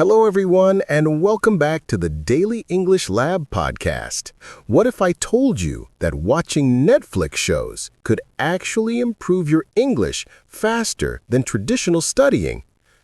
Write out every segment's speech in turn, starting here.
Hello, everyone, and welcome back to the Daily English Lab podcast. What if I told you that watching Netflix shows could actually improve your English faster than traditional studying?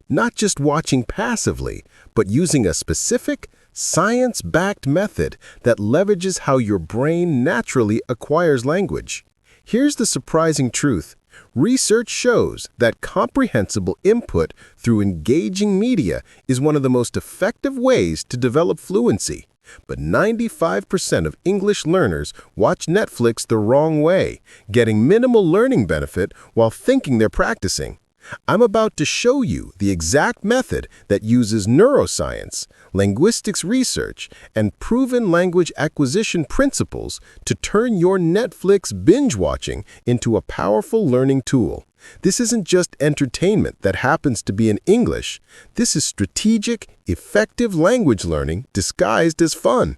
Not just watching passively, but using a specific, science-backed method that leverages how your brain naturally acquires language. Here's the surprising truth. Research shows that comprehensible input through engaging media is one of the most effective ways to develop fluency. But 95% of English learners watch Netflix the wrong way, getting minimal learning benefit while thinking they're practicing. I'm about to show you the exact method that uses neuroscience, linguistics research, and proven language acquisition principles to turn your Netflix binge-watching into a powerful learning tool. This isn't just entertainment that happens to be in English. This is strategic, effective language learning disguised as fun.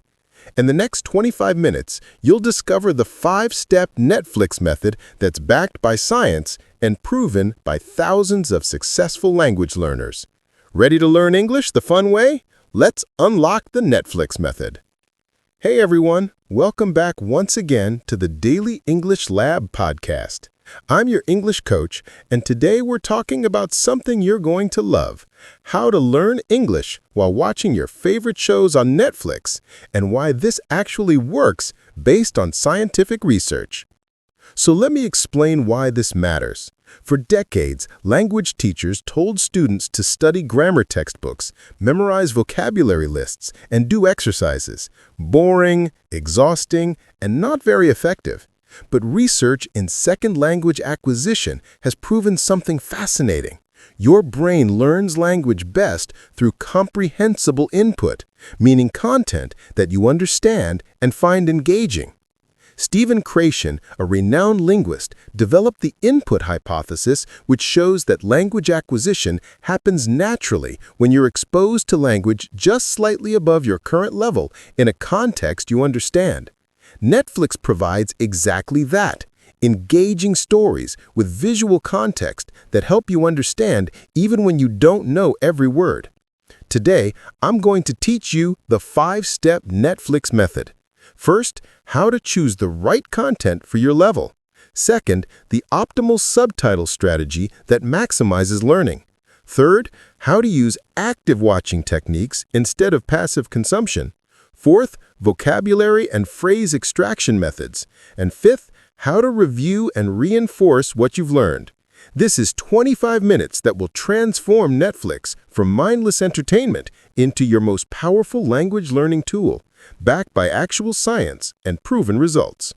In the next 25 minutes, you'll discover the 5-step Netflix method that's backed by science and proven by thousands of successful language learners. Ready to learn English the fun way? Let's unlock the Netflix method. Hey everyone, welcome back once again to the Daily English Lab podcast. I'm your English coach, and today we're talking about something you're going to love: how to learn English while watching your favorite shows on Netflix, and why this actually works based on scientific research. So let me explain why this matters. For decades, language teachers told students to study grammar textbooks, memorize vocabulary lists, and do exercises. Boring, exhausting, and not very effective. But research in second language acquisition has proven something fascinating. Your brain learns language best through comprehensible input, meaning content that you understand and find engaging. Stephen Krashen, a renowned linguist, developed the input hypothesis, which shows that language acquisition happens naturally when you're exposed to language just slightly above your current level in a context you understand. Netflix provides exactly that: engaging stories with visual context that help you understand even when you don't know every word. Today, I'm going to teach you the 5-step Netflix method. First, how to choose the right content for your level. Second, the optimal subtitle strategy that maximizes learning. Third, how to use active watching techniques instead of passive consumption. Fourth, vocabulary and phrase extraction methods. And fifth, how to review and reinforce what you've learned. This is 25 minutes that will transform Netflix from mindless entertainment into your most powerful language learning tool, backed by actual science and proven results.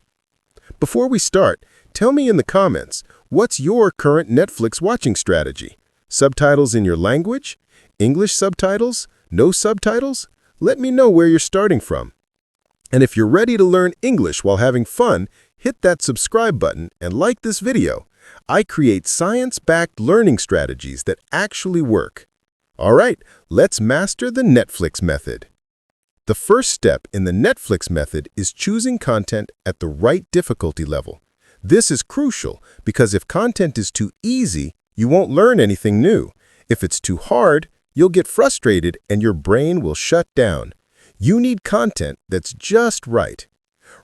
Before we start, tell me in the comments, what's your current Netflix watching strategy? Subtitles in your language? English subtitles? No subtitles? Let me know where you're starting from. And if you're ready to learn English while having fun, hit that subscribe button and like this video. I create science-backed learning strategies that actually work. All right, let's master the Netflix method. The first step in the Netflix method is choosing content at the right difficulty level. This is crucial because if content is too easy, you won't learn anything new. If it's too hard, you'll get frustrated and your brain will shut down. You need content that's just right.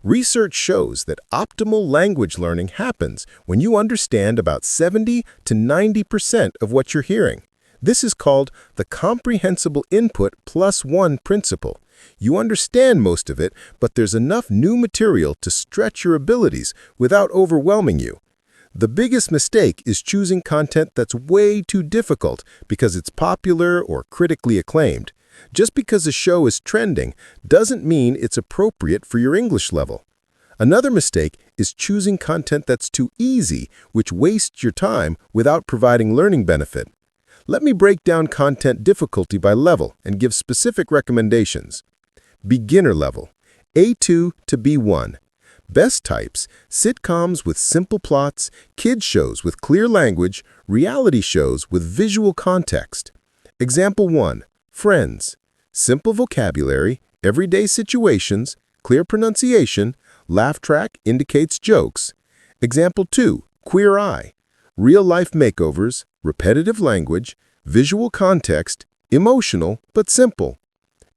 Research shows that optimal language learning happens when you understand about 70 to 90% of what you're hearing. This is called the comprehensible input plus one principle. You understand most of it, but there's enough new material to stretch your abilities without overwhelming you. The biggest mistake is choosing content that's way too difficult because it's popular or critically acclaimed. Just because a show is trending doesn't mean it's appropriate for your English level. Another mistake is choosing content that's too easy, which wastes your time without providing learning benefit. Let me break down content difficulty by level and give specific recommendations. Beginner level, A2 to B1. Best types: sitcoms with simple plots, kids shows with clear language, reality shows with visual context. Example 1, Friends. Simple vocabulary, everyday situations, clear pronunciation, laugh track indicates jokes. Example 2, Queer Eye. Real-life makeovers, repetitive language, visual context, Emotional but simple.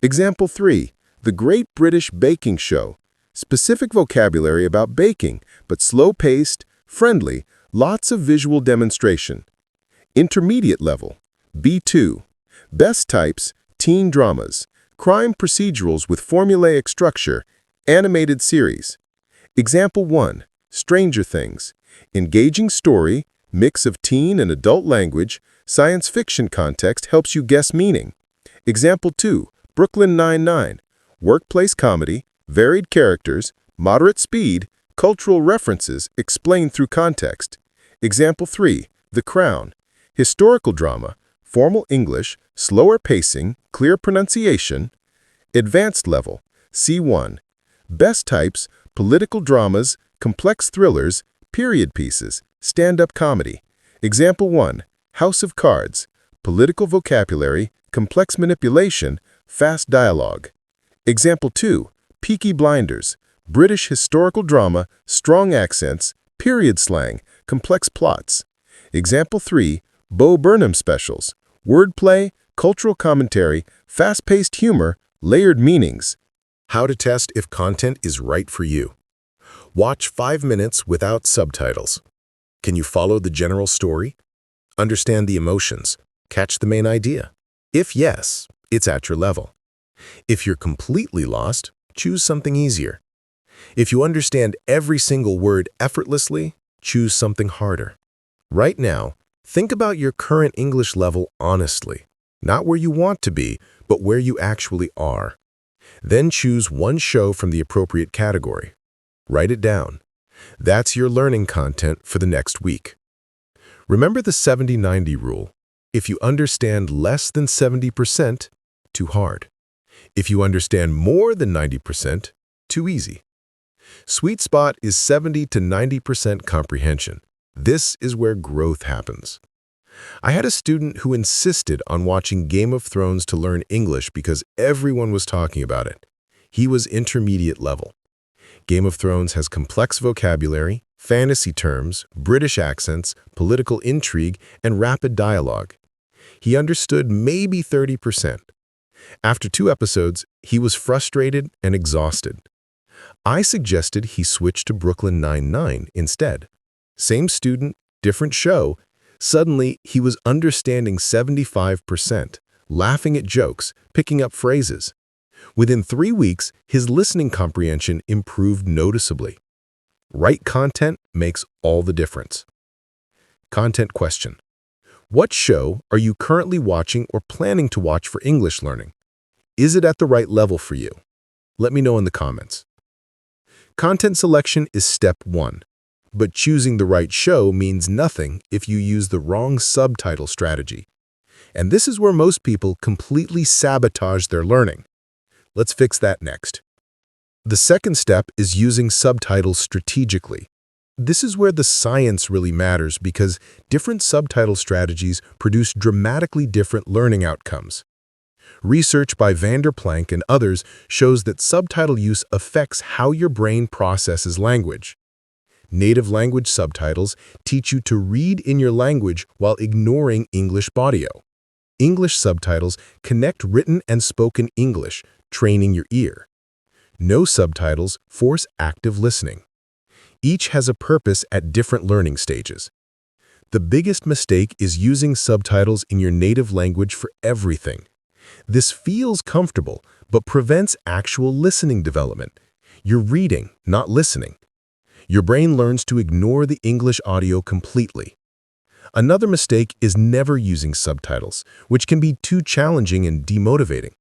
Example 3. The Great British Baking Show. Specific vocabulary about baking, but slow-paced, friendly, lots of visual demonstration. Intermediate level. B2. Best types, teen dramas, crime procedurals with formulaic structure, animated series. Example 1. Stranger Things. Engaging story, mix of teen and adult language, science fiction context helps you guess meaning. Example 2. Brooklyn Nine-Nine. Workplace comedy, varied characters, moderate speed, cultural references explained through context. Example 3. The Crown. Historical drama, formal English, slower pacing, clear pronunciation. Advanced level, C1. Best types, political dramas, complex thrillers, period pieces, stand-up comedy. Example 1. House of Cards. Political vocabulary, complex manipulation, fast dialogue. Example 2. Peaky Blinders. British historical drama, strong accents, period slang, complex plots. Example 3. Bo Burnham specials. Wordplay, cultural commentary, fast-paced humor, layered meanings. How to test if content is right for you. Watch 5 minutes without subtitles. Can you follow the general story? Understand the emotions? Catch the main idea? If yes, it's at your level. If you're completely lost, choose something easier. If you understand every single word effortlessly, choose something harder. Right now, think about your current English level honestly, not where you want to be, but where you actually are. Then choose one show from the appropriate category. Write it down. That's your learning content for the next week. Remember the 70-90 rule. If you understand less than 70%, too hard. If you understand more than 90%, too easy. Sweet spot is 70 to 90% comprehension. This is where growth happens. I had a student who insisted on watching Game of Thrones to learn English because everyone was talking about it. He was intermediate level. Game of Thrones has complex vocabulary, fantasy terms, British accents, political intrigue, and rapid dialogue. He understood maybe 30%. After 2 episodes, he was frustrated and exhausted. I suggested he switch to Brooklyn Nine-Nine instead. Same student, different show. Suddenly, he was understanding 75%, laughing at jokes, picking up phrases. Within 3 weeks, his listening comprehension improved noticeably. Right content makes all the difference. Content question. What show are you currently watching or planning to watch for English learning? Is it at the right level for you? Let me know in the comments. Content selection is step 1, but choosing the right show means nothing if you use the wrong subtitle strategy. And this is where most people completely sabotage their learning. Let's fix that next. The second step is using subtitles strategically. This is where the science really matters because different subtitle strategies produce dramatically different learning outcomes. Research by Planck and others shows that subtitle use affects how your brain processes language. Native language subtitles teach you to read in your language while ignoring English audio. English subtitles connect written and spoken English, training your ear. No subtitles force active listening. Each has a purpose at different learning stages. The biggest mistake is using subtitles in your native language for everything. This feels comfortable, but prevents actual listening development. You're reading, not listening. Your brain learns to ignore the English audio completely. Another mistake is never using subtitles, which can be too challenging and demotivating.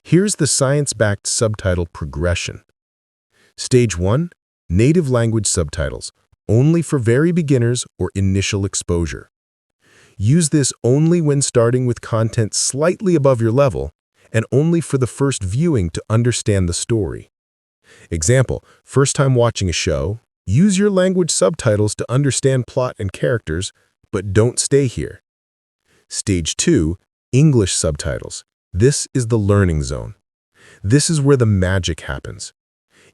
Here's the science-backed subtitle progression. Stage 1. Native language subtitles, only for very beginners or initial exposure. Use this only when starting with content slightly above your level and only for the first viewing to understand the story. Example, first time watching a show, use your language subtitles to understand plot and characters, but don't stay here. Stage 2, English subtitles. This is the learning zone. This is where the magic happens.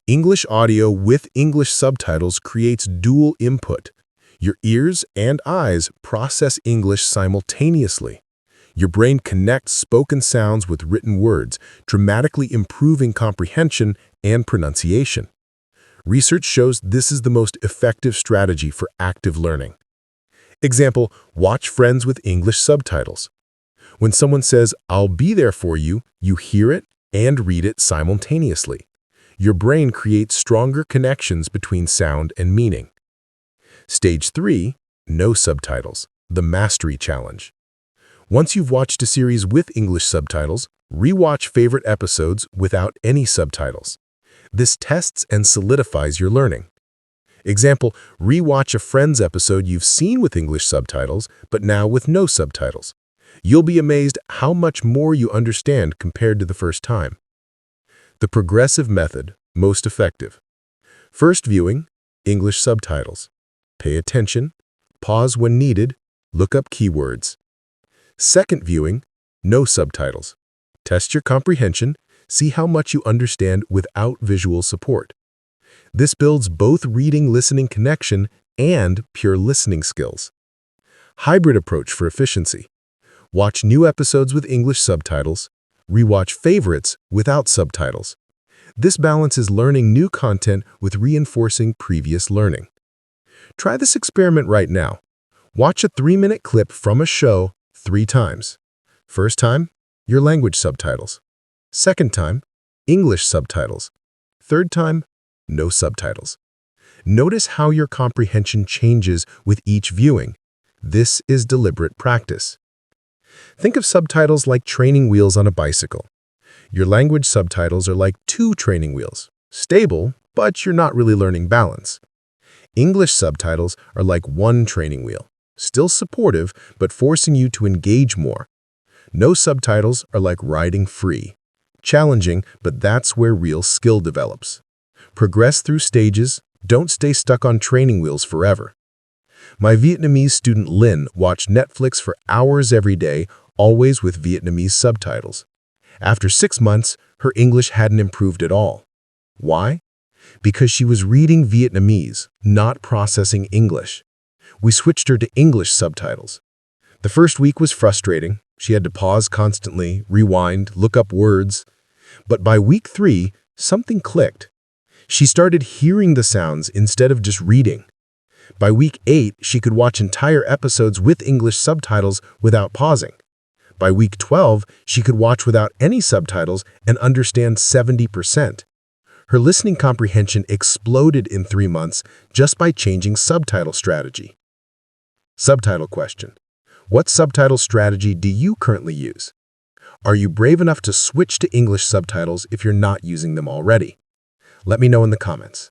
English audio with English subtitles creates dual input. Your ears and eyes process English simultaneously. Your brain connects spoken sounds with written words, dramatically improving comprehension and pronunciation. Research shows this is the most effective strategy for active learning. Example, watch Friends with English subtitles. When someone says, "I'll be there for you," you hear it and read it simultaneously. Your brain creates stronger connections between sound and meaning. Stage 3, no subtitles, the mastery challenge. Once you've watched a series with English subtitles, rewatch favorite episodes without any subtitles. This tests and solidifies your learning. Example, rewatch a Friends episode you've seen with English subtitles, but now with no subtitles. You'll be amazed how much more you understand compared to the first time. The progressive method, most effective. First viewing, English subtitles. Pay attention, pause when needed, look up keywords. Second viewing, no subtitles. Test your comprehension, see how much you understand without visual support. This builds both reading-listening connection and pure listening skills. Hybrid approach for efficiency. Watch new episodes with English subtitles, rewatch favorites without subtitles. This balances learning new content with reinforcing previous learning. Try this experiment right now. Watch a 3-minute clip from a show 3 times. First time, your language subtitles. Second time, English subtitles. Third time, no subtitles. Notice how your comprehension changes with each viewing. This is deliberate practice. Think of subtitles like training wheels on a bicycle. Your language subtitles are like 2 training wheels. Stable, but you're not really learning balance. English subtitles are like 1 training wheel. Still supportive, but forcing you to engage more. No subtitles are like riding free. Challenging, but that's where real skill develops. Progress through stages, don't stay stuck on training wheels forever. My Vietnamese student Lynn watched Netflix for hours every day, always with Vietnamese subtitles. After 6 months, her English hadn't improved at all. Why? Because she was reading Vietnamese, not processing English. We switched her to English subtitles. The first week was frustrating. She had to pause constantly, rewind, look up words. But by week 3, something clicked. She started hearing the sounds instead of just reading. By week 8, she could watch entire episodes with English subtitles without pausing. By week 12, she could watch without any subtitles and understand 70%. Her listening comprehension exploded in 3 months just by changing subtitle strategy. Subtitle question. What subtitle strategy do you currently use? Are you brave enough to switch to English subtitles if you're not using them already? Let me know in the comments.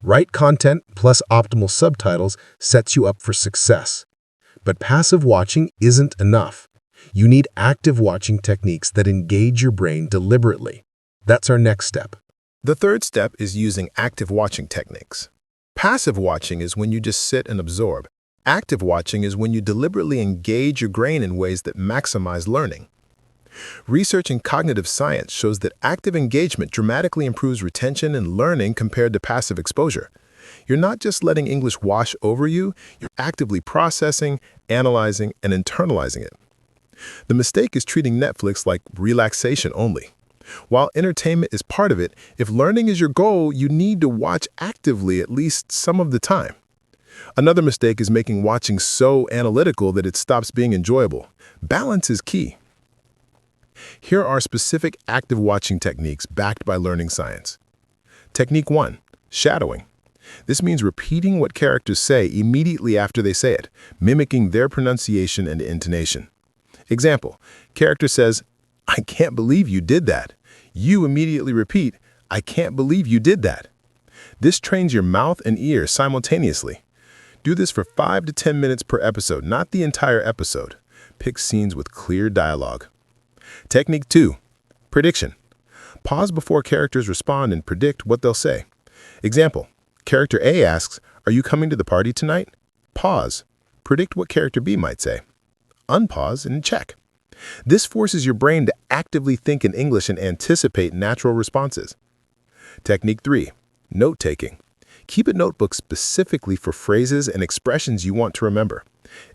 Right content plus optimal subtitles sets you up for success. But passive watching isn't enough. You need active watching techniques that engage your brain deliberately. That's our next step. The third step is using active watching techniques. Passive watching is when you just sit and absorb. Active watching is when you deliberately engage your brain in ways that maximize learning. Research in cognitive science shows that active engagement dramatically improves retention and learning compared to passive exposure. You're not just letting English wash over you, you're actively processing, analyzing, and internalizing it. The mistake is treating Netflix like relaxation only. While entertainment is part of it, if learning is your goal, you need to watch actively at least some of the time. Another mistake is making watching so analytical that it stops being enjoyable. Balance is key. Here are specific active watching techniques backed by learning science. Technique 1. Shadowing. This means repeating what characters say immediately after they say it, mimicking their pronunciation and intonation. Example, character says, "I can't believe you did that." You immediately repeat, "I can't believe you did that." This trains your mouth and ears simultaneously. Do this for 5 to 10 minutes per episode, not the entire episode. Pick scenes with clear dialogue. Technique 2. Prediction. Pause before characters respond and predict what they'll say. Example, character A asks, "Are you coming to the party tonight?" Pause. Predict what character B might say. Unpause and check. This forces your brain to actively think in English and anticipate natural responses. Technique 3. Note-taking. Keep a notebook specifically for phrases and expressions you want to remember.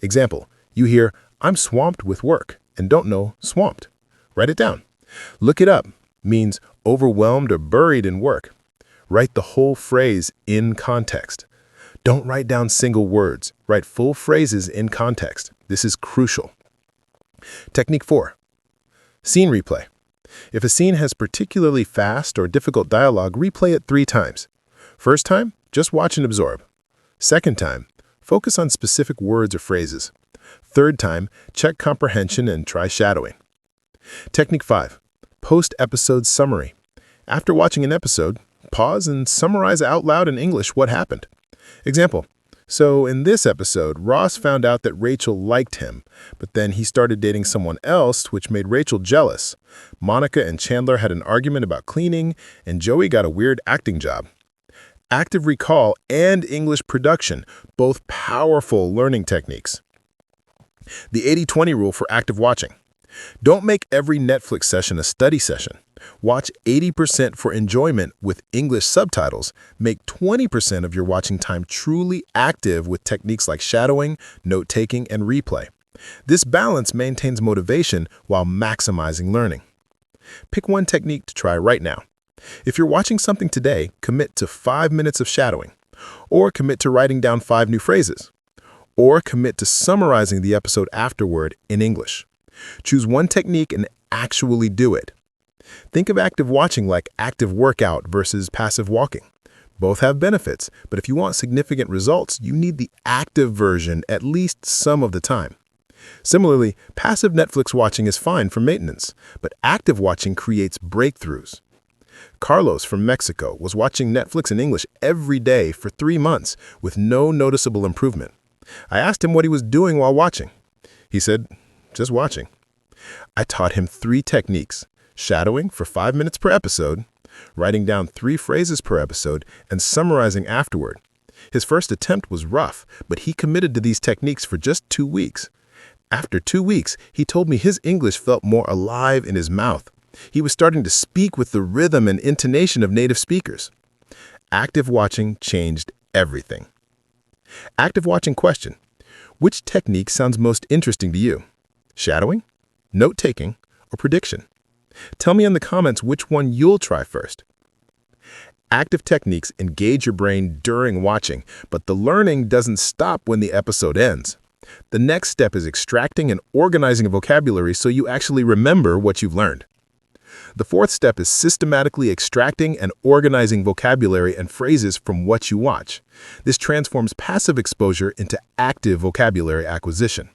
Example, you hear, I'm swamped with work and don't know swamped. Write it down. Look it up means overwhelmed or buried in work. Write the whole phrase in context. Don't write down single words. Write full phrases in context. This is crucial. Technique 4. Scene replay. If a scene has particularly fast or difficult dialogue, replay it 3 times. First time, just watch and absorb. Second time, focus on specific words or phrases. Third time, check comprehension and try shadowing. Technique 5. Post-episode summary. After watching an episode, pause and summarize out loud in English what happened. Example. So in this episode, Ross found out that Rachel liked him, but then he started dating someone else, which made Rachel jealous. Monica and Chandler had an argument about cleaning, and Joey got a weird acting job. Active recall and English production, both powerful learning techniques. The 80-20 rule for active watching. Don't make every Netflix session a study session. Watch 80% for enjoyment with English subtitles. Make 20% of your watching time truly active with techniques like shadowing, note-taking, and replay. This balance maintains motivation while maximizing learning. Pick one technique to try right now. If you're watching something today, commit to 5 minutes of shadowing, or commit to writing down 5 new phrases, or commit to summarizing the episode afterward in English. Choose one technique and actually do it. Think of active watching like active workout versus passive walking. Both have benefits, but if you want significant results, you need the active version at least some of the time. Similarly, passive Netflix watching is fine for maintenance, but active watching creates breakthroughs. Carlos from Mexico was watching Netflix in English every day for 3 months with no noticeable improvement. I asked him what he was doing while watching. He said, just watching. I taught him 3 techniques: shadowing for 5 minutes per episode, writing down 3 phrases per episode, and summarizing afterward. His first attempt was rough, but he committed to these techniques for just 2 weeks. After 2 weeks, he told me his English felt more alive in his mouth. He was starting to speak with the rhythm and intonation of native speakers. Active watching changed everything. Active watching question: which technique sounds most interesting to you? Shadowing, note-taking, or prediction? Tell me in the comments which one you'll try first. Active techniques engage your brain during watching, but the learning doesn't stop when the episode ends. The next step is extracting and organizing a vocabulary so you actually remember what you've learned. The 4th step is systematically extracting and organizing vocabulary and phrases from what you watch. This transforms passive exposure into active vocabulary acquisition.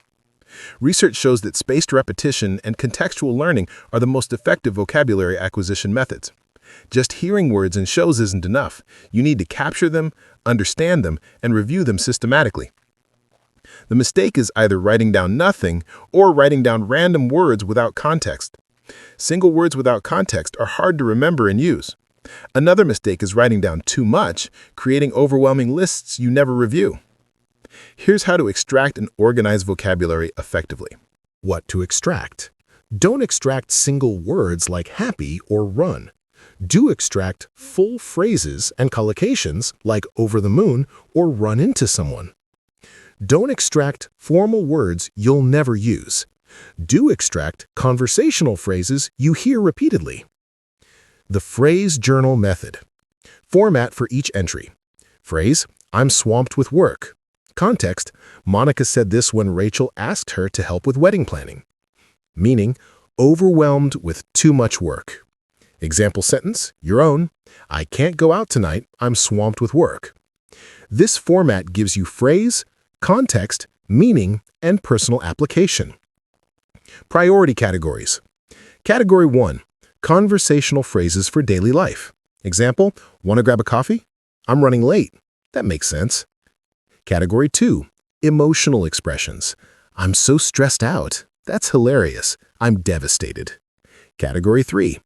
Research shows that spaced repetition and contextual learning are the most effective vocabulary acquisition methods. Just hearing words in shows isn't enough. You need to capture them, understand them, and review them systematically. The mistake is either writing down nothing or writing down random words without context. Single words without context are hard to remember and use. Another mistake is writing down too much, creating overwhelming lists you never review. Here's how to extract and organize vocabulary effectively. What to extract? Don't extract single words like happy or run. Do extract full phrases and collocations like over the moon or run into someone. Don't extract formal words you'll never use. Do extract conversational phrases you hear repeatedly. The phrase journal method. Format for each entry. Phrase: I'm swamped with work. Context: Monica said this when Rachel asked her to help with wedding planning. Meaning: overwhelmed with too much work. Example sentence: your own. I can't go out tonight. I'm swamped with work. This format gives you phrase, context, meaning, and personal application. Priority categories. Category 1. Conversational phrases for daily life. Example: want to grab a coffee? I'm running late. That makes sense. Category 2. Emotional expressions. I'm so stressed out. That's hilarious. I'm devastated. Category 3.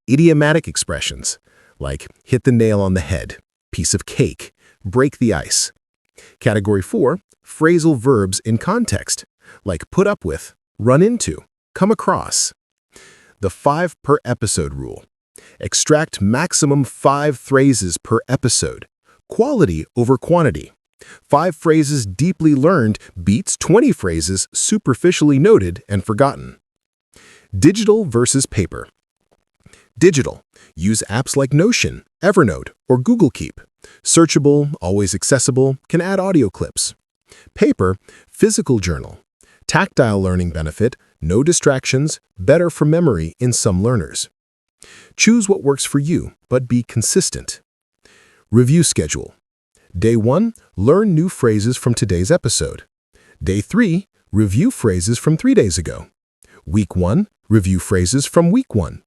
Idiomatic expressions, like hit the nail on the head, piece of cake, break the ice. Category 4. Phrasal verbs in context, like put up with, run into, come across. The 5 per episode rule. Extract maximum 5 phrases per episode. Quality over quantity. 5 phrases deeply learned beats 20 phrases superficially noted and forgotten. Digital versus paper. Digital. Use apps like Notion, Evernote, or Google Keep. Searchable, always accessible, can add audio clips. Paper, physical journal. Tactile learning benefit, no distractions, better for memory in some learners. Choose what works for you, but be consistent. Review schedule. Day 1, learn new phrases from today's episode. Day 3, review phrases from 3 days ago. Week 1, review phrases from week 1.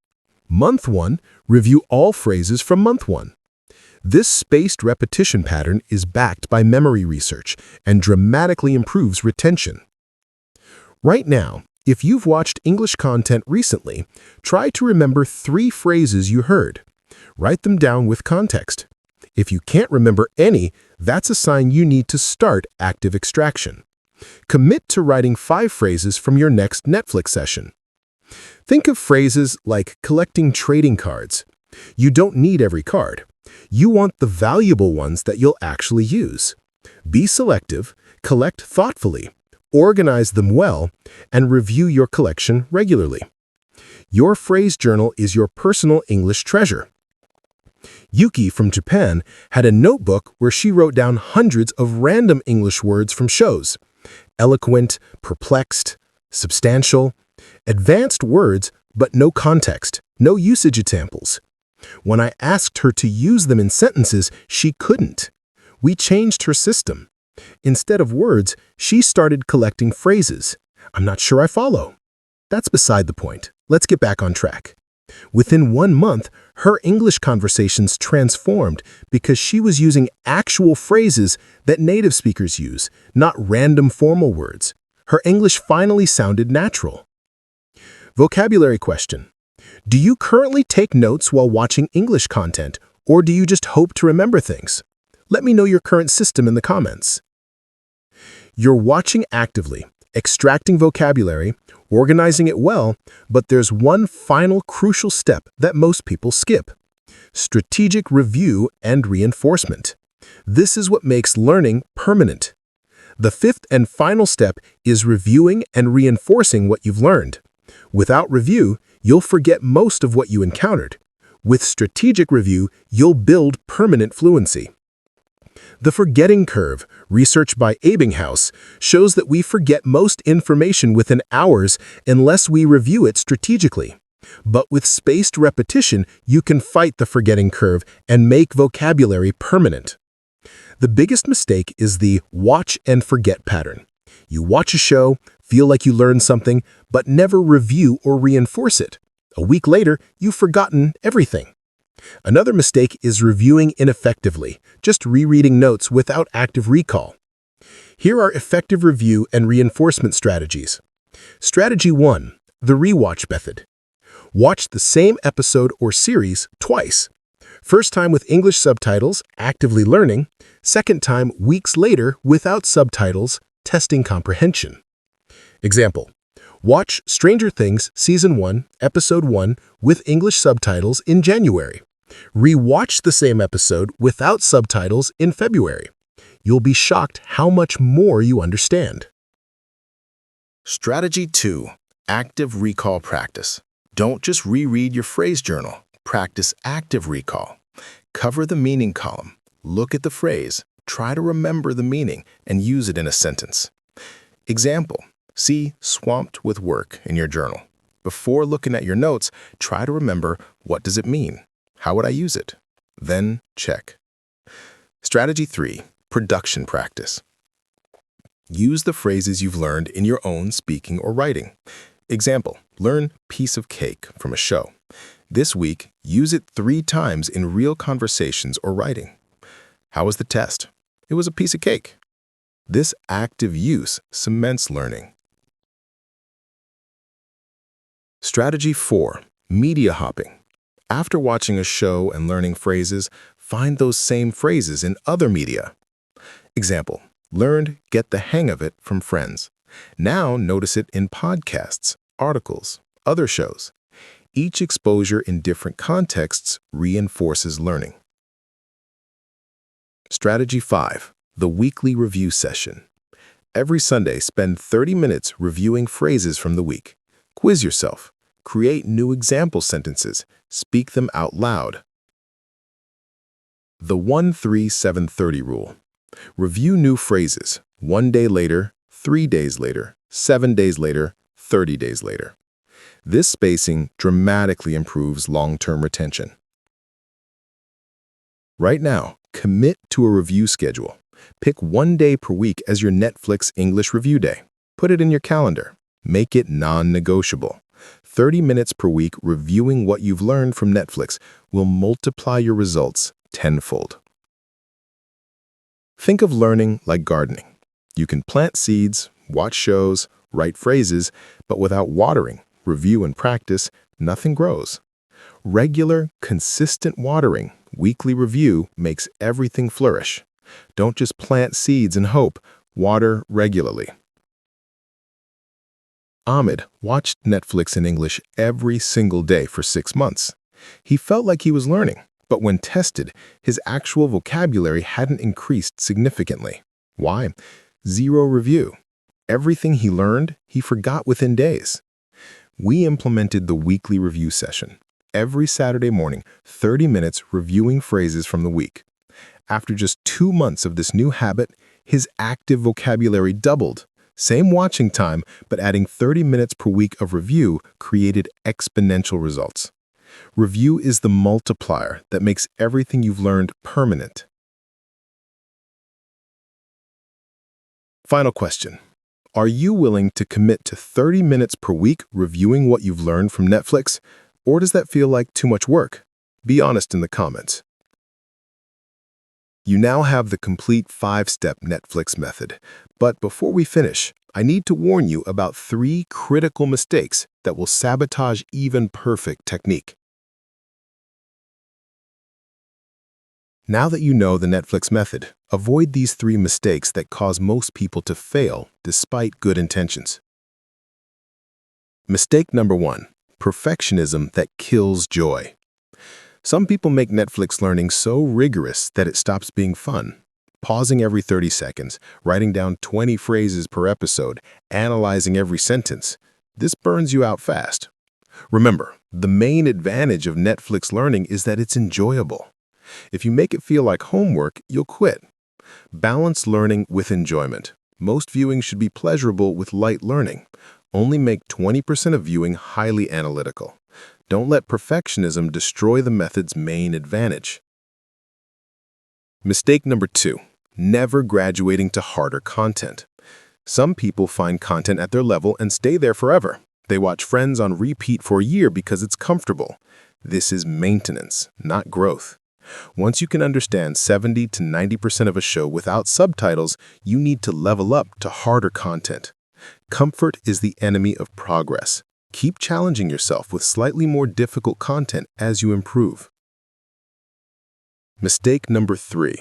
Month 1, review all phrases from month 1. This spaced repetition pattern is backed by memory research and dramatically improves retention. Right now, if you've watched English content recently, try to remember 3 phrases you heard. Write them down with context. If you can't remember any, that's a sign you need to start active extraction. Commit to writing 5 phrases from your next Netflix session. Think of phrases like collecting trading cards. You don't need every card. You want the valuable ones that you'll actually use. Be selective, collect thoughtfully, organize them well, and review your collection regularly. Your phrase journal is your personal English treasure. Yuki from Japan had a notebook where she wrote down hundreds of random English words from shows. Eloquent, perplexed, substantial, advanced words, but no context, no usage examples. When I asked her to use them in sentences, she couldn't. We changed her system. Instead of words, she started collecting phrases. I'm not sure I follow. That's beside the point. Let's get back on track. Within 1 month, her English conversations transformed because she was using actual phrases that native speakers use, not random formal words. Her English finally sounded natural. Vocabulary question. Do you currently take notes while watching English content, or do you just hope to remember things? Let me know your current system in the comments. You're watching actively, extracting vocabulary, organizing it well, but there's one final crucial step that most people skip: strategic review and reinforcement. This is what makes learning permanent. The 5th and final step is reviewing and reinforcing what you've learned. Without review, you'll forget most of what you encountered. With strategic review, you'll build permanent fluency. The forgetting curve, research by Ebbinghaus, shows that we forget most information within hours unless we review it strategically. But with spaced repetition, you can fight the forgetting curve and make vocabulary permanent. The biggest mistake is the watch and forget pattern. You watch a show, feel like you learned something, but never review or reinforce it. A week later, you've forgotten everything. Another mistake is reviewing ineffectively, just rereading notes without active recall. Here are effective review and reinforcement strategies. Strategy 1. The rewatch method. Watch the same episode or series twice. First time with English subtitles, actively learning. Second time weeks later without subtitles, testing comprehension. Example. Watch Stranger Things Season 1, Episode 1 with English subtitles in January. Rewatch the same episode without subtitles in February. You'll be shocked how much more you understand. Strategy 2. Active recall practice. Don't just reread your phrase journal. Practice active recall. Cover the meaning column. Look at the phrase. Try to remember the meaning and use it in a sentence. Example. See swamped with work in your journal. Before looking at your notes, try to remember, what does it mean? How would I use it? Then check. Strategy 3. Production practice. Use the phrases you've learned in your own speaking or writing. Example, learn piece of cake from a show. This week, use it 3 times in real conversations or writing. How was the test? It was a piece of cake. This active use cements learning. Strategy 4. Media hopping. After watching a show and learning phrases, find those same phrases in other media. Example, learned get the hang of it from Friends. Now notice it in podcasts, articles, other shows. Each exposure in different contexts reinforces learning. Strategy 5. The weekly review session. Every Sunday, spend 30 minutes reviewing phrases from the week. Quiz yourself. Create new example sentences. Speak them out loud. The 1-3-7-30 rule. Review new phrases 1 day later, 3 days later, 7 days later, 30 days later. This spacing dramatically improves long-term retention. Right now, commit to a review schedule. Pick 1 day per week as your Netflix English review day. Put it in your calendar. Make it non-negotiable. 30 minutes per week reviewing what you've learned from Netflix will multiply your results tenfold. Think of learning like gardening. You can plant seeds, watch shows, write phrases, but without watering, review, and practice, nothing grows. Regular, consistent watering, weekly review makes everything flourish. Don't just plant seeds and hope. Water regularly. Ahmed watched Netflix in English every single day for 6 months. He felt like he was learning, but when tested, his actual vocabulary hadn't increased significantly. Why? Zero review. Everything he learned, he forgot within days. We implemented the weekly review session. Every Saturday morning, 30 minutes reviewing phrases from the week. After just 2 months of this new habit, his active vocabulary doubled. Same watching time, but adding 30 minutes per week of review created exponential results. Review is the multiplier that makes everything you've learned permanent. Final question. Are you willing to commit to 30 minutes per week reviewing what you've learned from Netflix? Or does that feel like too much work? Be honest in the comments. You now have the complete 5-step Netflix method. But before we finish, I need to warn you about 3 critical mistakes that will sabotage even perfect technique. Now that you know the Netflix method, avoid these 3 mistakes that cause most people to fail despite good intentions. Mistake number 1. Perfectionism that kills joy. Some people make Netflix learning so rigorous that it stops being fun. Pausing every 30 seconds, writing down 20 phrases per episode, analyzing every sentence. This burns you out fast. Remember, the main advantage of Netflix learning is that it's enjoyable. If you make it feel like homework, you'll quit. Balance learning with enjoyment. Most viewing should be pleasurable with light learning. Only make 20% of viewing highly analytical. Don't let perfectionism destroy the method's main advantage. Mistake number 2. Never graduating to harder content. Some people find content at their level and stay there forever. They watch Friends on repeat for a year because it's comfortable. This is maintenance, not growth. Once you can understand 70 to 90% of a show without subtitles, you need to level up to harder content. Comfort is the enemy of progress. Keep challenging yourself with slightly more difficult content as you improve. Mistake number 3.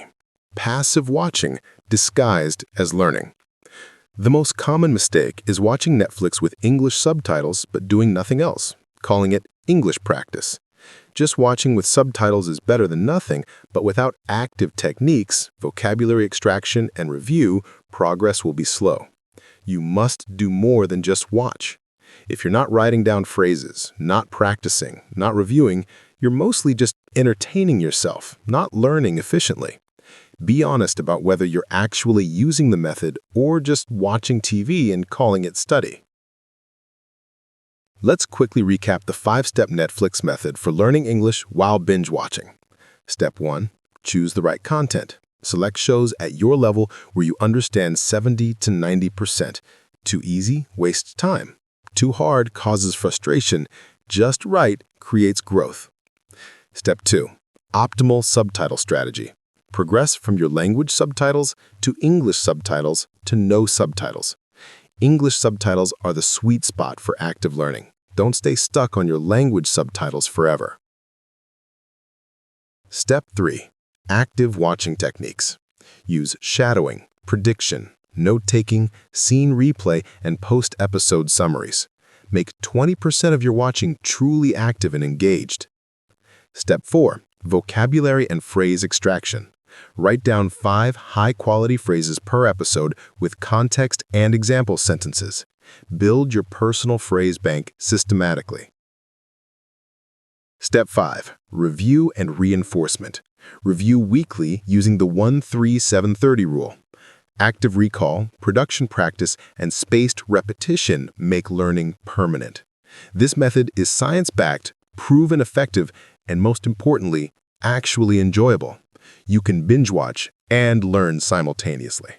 Passive watching disguised as learning. The most common mistake is watching Netflix with English subtitles but doing nothing else, calling it English practice. Just watching with subtitles is better than nothing, but without active techniques, vocabulary extraction, and review, progress will be slow. You must do more than just watch. If you're not writing down phrases, not practicing, not reviewing, you're mostly just entertaining yourself, not learning efficiently. Be honest about whether you're actually using the method or just watching TV and calling it study. Let's quickly recap the 5-step Netflix method for learning English while binge watching. Step 1. Choose the right content. Select shows at your level where you understand 70 to 90%. Too easy wastes time. Too hard causes frustration. Just right creates growth. Step 2. Optimal subtitle strategy. Progress from your language subtitles to English subtitles to no subtitles. English subtitles are the sweet spot for active learning. Don't stay stuck on your language subtitles forever. Step 3. Active watching techniques. Use shadowing, prediction, note-taking, scene replay, and post-episode summaries. Make 20% of your watching truly active and engaged. Step 4. Vocabulary and phrase extraction. Write down 5 high-quality phrases per episode with context and example sentences. Build your personal phrase bank systematically. Step 5. Review and reinforcement. Review weekly using the 1-3-7-30 rule. Active recall, production practice, and spaced repetition make learning permanent. This method is science-backed, proven effective, and most importantly, actually enjoyable. You can binge watch and learn simultaneously.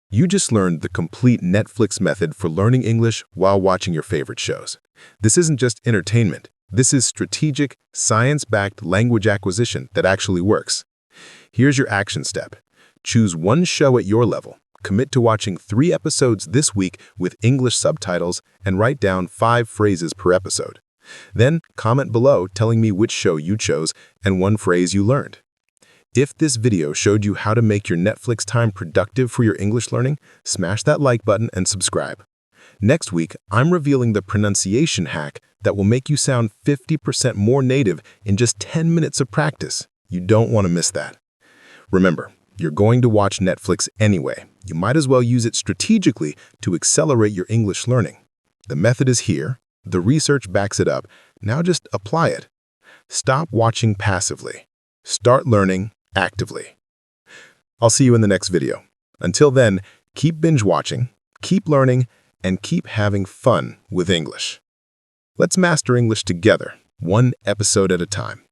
You just learned the complete Netflix method for learning English while watching your favorite shows. This isn't just entertainment. This is strategic, science-backed language acquisition that actually works. Here's your action step. Choose one show at your level. Commit to watching 3 episodes this week with English subtitles and write down 5 phrases per episode. Then comment below telling me which show you chose and 1 phrase you learned. If this video showed you how to make your Netflix time productive for your English learning, smash that like button and subscribe. Next week, I'm revealing the pronunciation hack that will make you sound 50% more native in just 10 minutes of practice. You don't want to miss that. Remember, you're going to watch Netflix anyway. You might as well use it strategically to accelerate your English learning. The method is here. The research backs it up. Now just apply it. Stop watching passively. Start learning actively. I'll see you in the next video. Until then, keep binge watching, keep learning, and keep having fun with English. Let's master English together, 1 episode at a time.